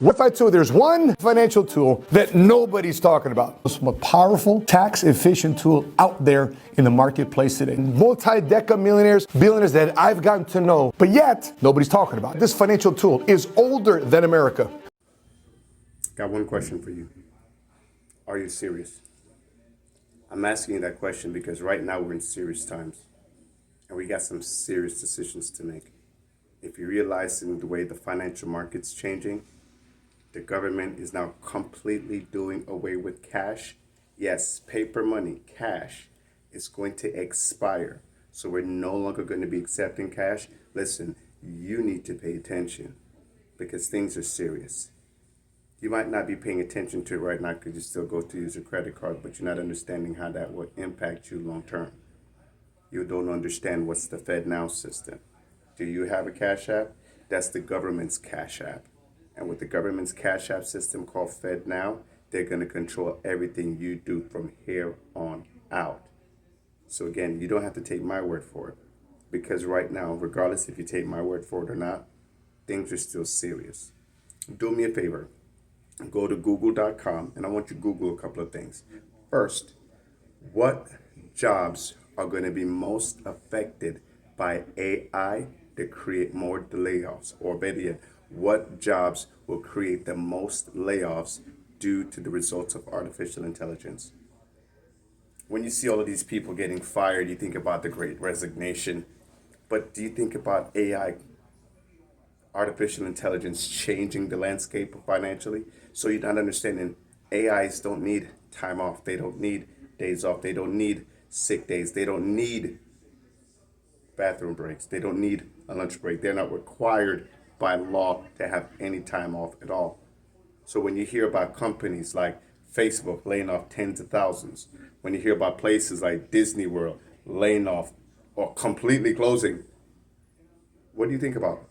What if I told you there's one financial tool that nobody's talking about? It's the most powerful, tax-efficient tool out there in the marketplace today. Multi-deca millionaires, billionaires that I've gotten to know, but yet nobody's talking about. This financial tool is older than America. Got one question for you. Are you serious? I'm asking you that question because right now we're in serious times and we got some serious decisions to make. If you realize in the way the financial market's changing, the government is now completely doing away with cash. Yes, paper money, cash, is going to expire. So we're no longer going to be accepting cash. Listen, you need to pay attention because things are serious. You might not be paying attention to it right now because you still go to use your credit card, but you're not understanding how that will impact you long term. You don't understand what's the FedNow system. Do you have a Cash App? That's the government's Cash App. And with the government's Cash App system called FedNow, they're going to control everything you do from here on out. So again, you don't have to take my word for it. Because right now, regardless if you take my word for it or not, things are still serious. Do me a favor. Go to google.com and I want you to Google a couple of things. First, what jobs are going to be most affected by AI to create more layoffs? Or better yet, what jobs will create the most layoffs due to the results of artificial intelligence? When you see all of these people getting fired, you think about the Great Resignation. But do you think about AI, artificial intelligence, changing the landscape financially? So you're not understanding AIs don't need time off. They don't need days off. They don't need sick days. They don't need bathroom breaks. They don't need a lunch break. They're not required by law to have any time off at all. So when you hear about companies like Facebook laying off tens of thousands, when you hear about places like Disney World laying off or completely closing, what do you think about?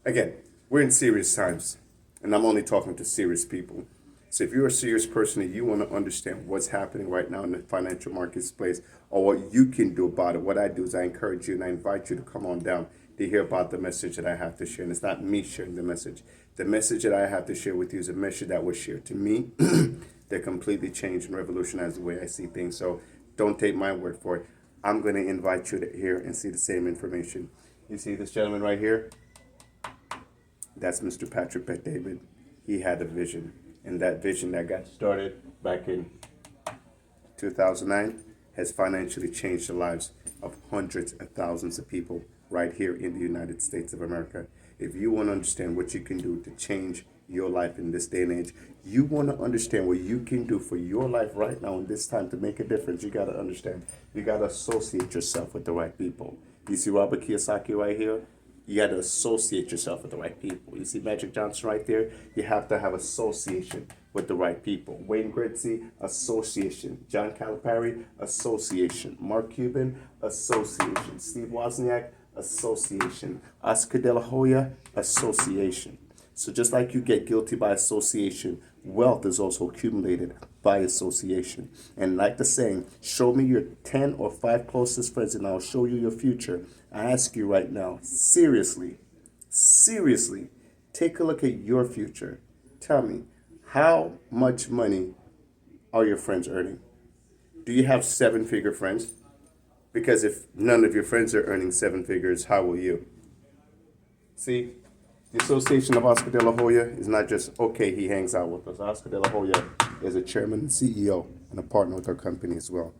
Again, we're in serious times, and I'm only talking to serious people. So if you're a serious person and you want to understand what's happening right now in the financial marketplace or what you can do about it, what I do is I encourage you and I invite you to come on down to hear about the message that I have to share. And it's not me sharing the message. The message that I have to share with you is a message that was shared to me that completely changed and revolutionized the way I see things. So don't take my word for it. I'm going to invite you to hear and see the same information. You see this gentleman right here? That's Mr. Patrick Bet-David. He had a vision. And that vision that got started back in 2009 has financially changed the lives of hundreds of thousands of people right here in the United States of America. If you want to understand what you can do to change your life in this day and age, you want to understand what you can do for your life right now in this time to make a difference, you got to understand. You got to associate yourself with the right people. You see Robert Kiyosaki right here? You got to associate yourself with the right people. You see Magic Johnson right there? You have to have association with the right people. Wayne Gretzky, association. John Calipari, association. Mark Cuban, association. Steve Wozniak, association. Oscar De La Hoya, association. So just like you get guilty by association, wealth is also accumulated by association. And like the saying, show me your 10 or 5 closest friends and I'll show you your future. I ask you right now, seriously, take a look at your future. Tell me, how much money are your friends earning? Do you have 7-figure friends? Because if none of your friends are earning 7 figures, how will you? See, the association of Oscar De La Hoya is not just, okay, he hangs out with us. Oscar De La Hoya is a chairman and CEO and a partner with our company as well.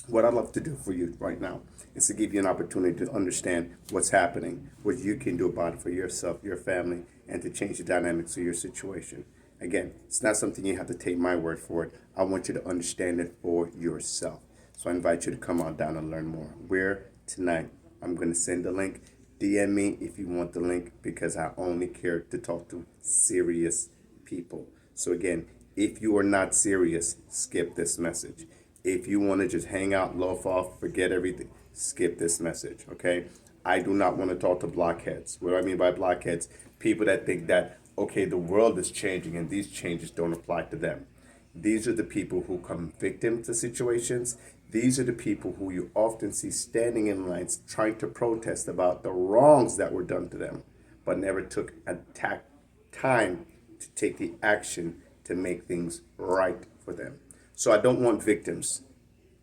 What I'd love to do for you right now is to give you an opportunity to understand what's happening, what you can do about it for yourself, your family, and to change the dynamics of your situation. Again, it's not something you have to take my word for it. I want you to understand it for yourself. So I invite you to come on down and learn more. Where tonight, I'm going to send the link. DM me if you want the link because I only care to talk to serious people. So again, if you are not serious, skip this message. If you want to just hang out, loaf off, forget everything, skip this message, okay? I do not want to talk to blockheads. What do I mean by blockheads? People that think that, okay, the world is changing and these changes don't apply to them. These are the people who come victim to situations. These are the people who you often see standing in lines trying to protest about the wrongs that were done to them, but never took a time to take the action to make things right for them. So I don't want victims.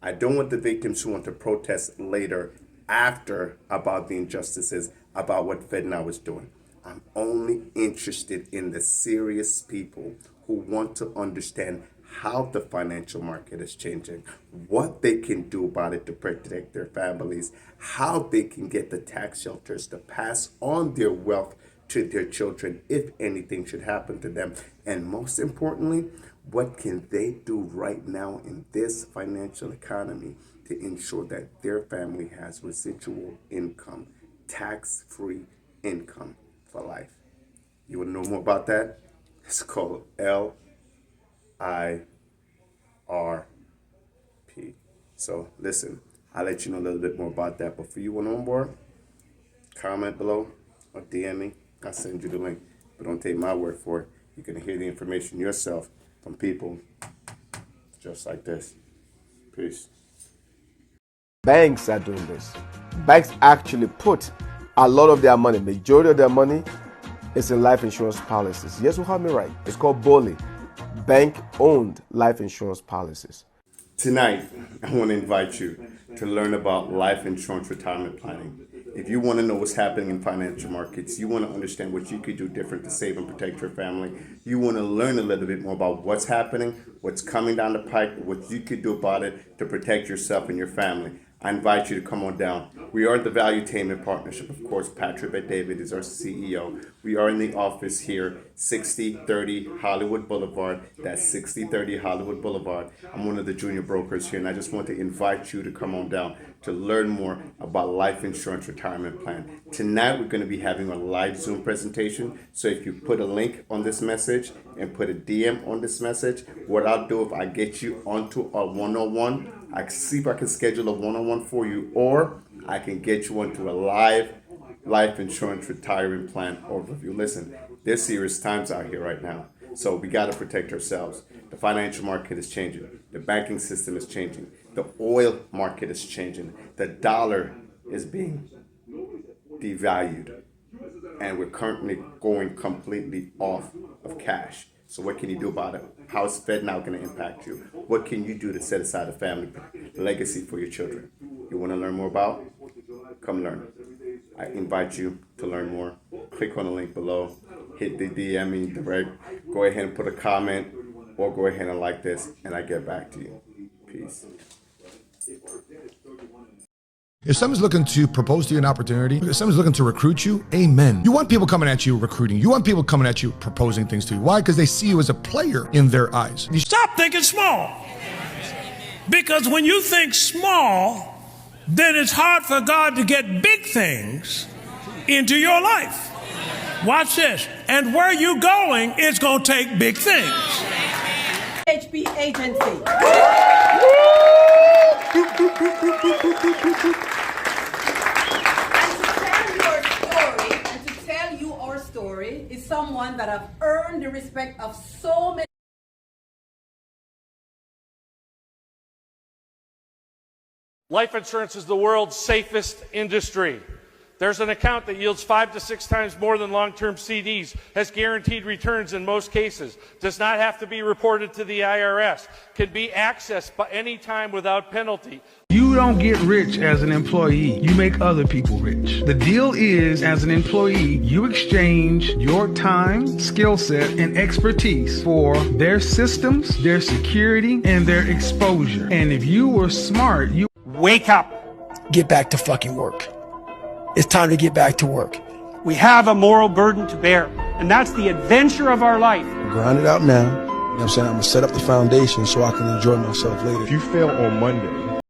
I don't want the victims who want to protest later after about the injustices, about what FedNow is doing. I'm only interested in the serious people who want to understand how the financial market is changing, what they can do about it to protect their families, how they can get the tax shelters to pass on their wealth to their children if anything should happen to them. And most importantly, what can they do right now in this financial economy to ensure that their family has residual income, tax-free income for life? You want to know more about that? It's called LIRP. So listen, I'll let you know a little bit more about that. But for you want on board, comment below or DM me. I'll send you the link. But don't take my word for it. You can hear the information yourself from people just like this. Peace. Banks are doing this. Banks actually put a lot of their money, majority of their money, is in life insurance policies. Yes, you heard me right. It's called BOLI, bank-owned life insurance policies. Tonight, I want to invite you to learn about life insurance retirement planning. If you want to know what's happening in financial markets, you want to understand what you could do different to save and protect your family, you want to learn a little bit more about what's happening, what's coming down the pike, what you could do about it to protect yourself and your family, I invite you to come on down. We are the Valuetainment Partnership. Of course, Patrick Bet-David is our CEO. We are in the office here, 6030 Hollywood Boulevard. That's 6030 Hollywood Boulevard. I'm one of the junior brokers here, and I just want to invite you to come on down to learn more about life insurance retirement plan. Tonight, we're going to be having a live Zoom presentation. So if you put a link on this message and put a DM on this message, what I'll do if I get you onto a one-on-one, I can see if I can schedule a one-on-one for you, or I can get you onto a live life insurance retirement plan overview. Listen, there's serious times out here right now, so we got to protect ourselves. The financial market is changing. The banking system is changing. The oil market is changing. The dollar is being devalued, and we're currently going completely off of cash. So what can you do about it? How is FedNow going to impact you? What can you do to set aside a family legacy for your children? You want to learn more about? Come learn. I invite you to learn more. Click on the link below. Hit the DM me direct. Go ahead and put a comment, or go ahead and like this, and I get back to you. Peace. If someone's looking to propose to you an opportunity, if someone's looking to recruit you, amen. You want people coming at you recruiting. You want people coming at you proposing things to you. Why? Because they see you as a player in their eyes. Stop thinking small. Because when you think small, then it's hard for God to get big things into your life. Watch this. And where you going, it's going to take big things. HP Agency. And to tell you our story is someone that have earned the respect of so many. Life insurance is the world's safest industry. There's an account that yields 5 to 6 times more than long-term CDs, has guaranteed returns in most cases, does not have to be reported to the IRS, can be accessed by any time without penalty. You don't get rich as an employee. You make other people rich. The deal is, as an employee, you exchange your time, skill set, and expertise for their systems, their security, and their exposure. And if you were smart, you wake up. Get back to fucking work. It's time to get back to work. We have a moral burden to bear, and that's the adventure of our life. Grind it out now. You know what I'm saying? I'm going to set up the foundation so I can enjoy myself later. If you fail on Monday,